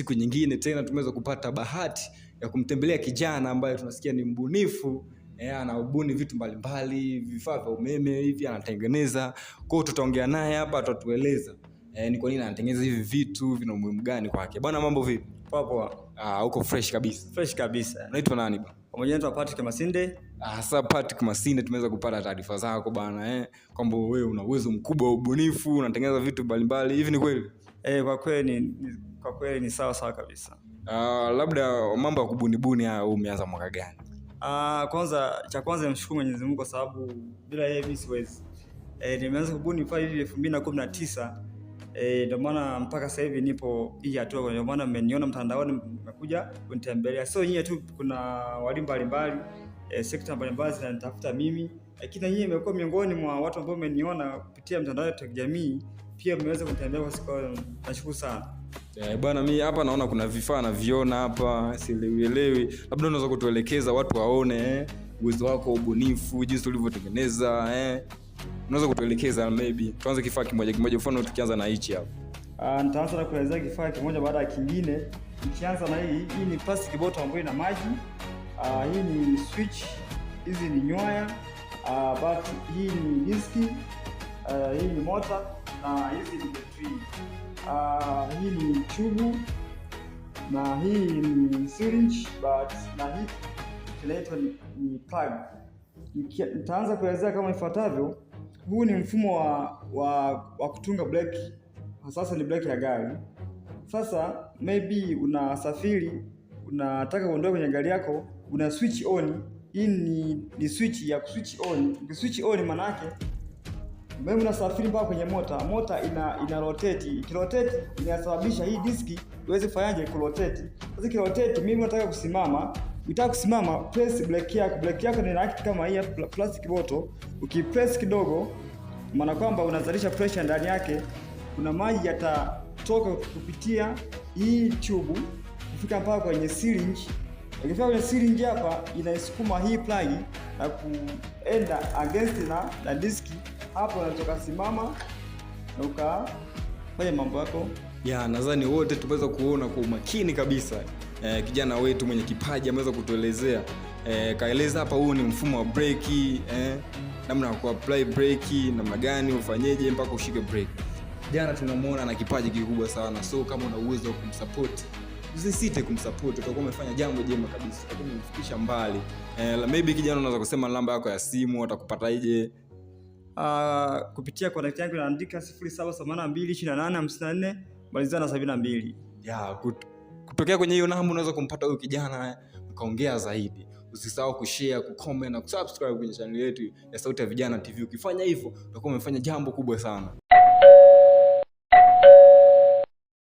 siku nyingine tena tumeweza kupata bahati ya kumtembelea kijana ambaye tunasikia ni mbunifu. Anabuni vitu mbalimbali, vifaa vya umeme hivi anatengeneza. Kwa hiyo tutaongea naye hapa, atatueleza ni kwa nini anatengeneza hivi vitu, vina umuhimu gani kwake. Bwana, mambo vipi? Poa poa. Uko fresh kabisa? Fresh kabisa. Unaitwa nani bwana? Kwa majina naitwa Patrick Masinde. Sasa Patrick Masinde, tumeweza kupata taarifa zako bwana kwamba wewe una uwezo mkubwa wa ubunifu, unatengeneza vitu mbalimbali. Hivi ni kweli? Kwa kweli ni sawa kabisa. Labda mambo ya kubunibuni umeanza mwaka gani? Kwanza nimshukuru Mwenyezi Mungu kwa sababu bila yeye mimi siwezi. Nimeanza kubuni vifaa hivi 2019. Ndio maana mpaka sasa hivi nipo hii hatua. Ndio maana mmeniona mtandaoni, mmekuja kunitembelea. Sio nyinyi tu, kuna walimu mbalimbali, sekta mbalimbali zinanitafuta mimi. Lakini nyinyi mmekuwa miongoni mwa watu ambao mmeniona kupitia mtandao wa kijamii, pia mmeweza kunitembelea kwa siku. Nashukuru sana. Bwana, mimi hapa naona kuna vifaa naviona hapa sielewi. Labda unaweza kutuelekeza watu waone uwezo wako wa ubunifu, jinsi ulivyotengeneza Unaweza kutuelekeza maybe tuanze kifaa kimoja, mfano tukianza na hichi hapa. Nitaanza na kuelezea kifaa kimoja baada ya kingine. Nikianza na hii ni plastic bottle ambayo ina maji. Hii ni switch, hizi ni nyaya, but hii ni diski, hii ni motor na hizi ni battery. Hii ni tube na hii ni syringe, but na hii inaitwa ni plug. Nitaanza kuelezea kama ifuatavyo. Huu ni mfumo wa kutunga breki. Sasa ni breki ya gari. Sasa maybe unasafiri, unataka kuondoka kwenye gari yako, una switch on. Hii ni switch ya switch on. Ukiswitch on maana yake wewe unasafiri mpaka kwenye mota ina rotate. Ikirotate inasababisha hii diski iweze kufanyaje, kurotate. Sasa ikirotate, mimi nataka kusimama. Ukitaka kusimama, press brake yako. Brake yako ni act kama hii plastic bottle. Ukipress kidogo, maana kwamba unazalisha pressure ndani yake. Kuna maji yatatoka kupitia hii tube kufika mpaka kwenye syringe. Ikifika kwenye syringe hapa, inaisukuma hii plug na kuenda against na diski. Hapo unatoka simama na ukafanya mambo yako. Nadhani wote tumeweza kuona kwa umakini kabisa. Kijana wetu mwenye kipaji ameweza kutuelezea. Kaeleza hapa huu ni mfumo wa breki, namna ya kuapply breki, namna gani ufanyeje mpaka ushike breki. Jana tunamuona na kipaji kikubwa sana. So kama una uwezo wa kumsupport, usisite kumsupport, utakuwa umefanya jambo jema kabisa, utakuwa umemfikisha mbali. Maybe kijana unaweza kusema namba yako ya simu, atakupataje? Kupitia contact yangu naandika 0782285472. Kutokea kwenye hiyo namba unaweza kumpata huyo kijana mkaongea zaidi. Usisahau kushare, kucomment na kusubscribe kwenye channel yetu ya Sauti ya Vijana TV. Ukifanya hivyo utakuwa umefanya jambo kubwa sana.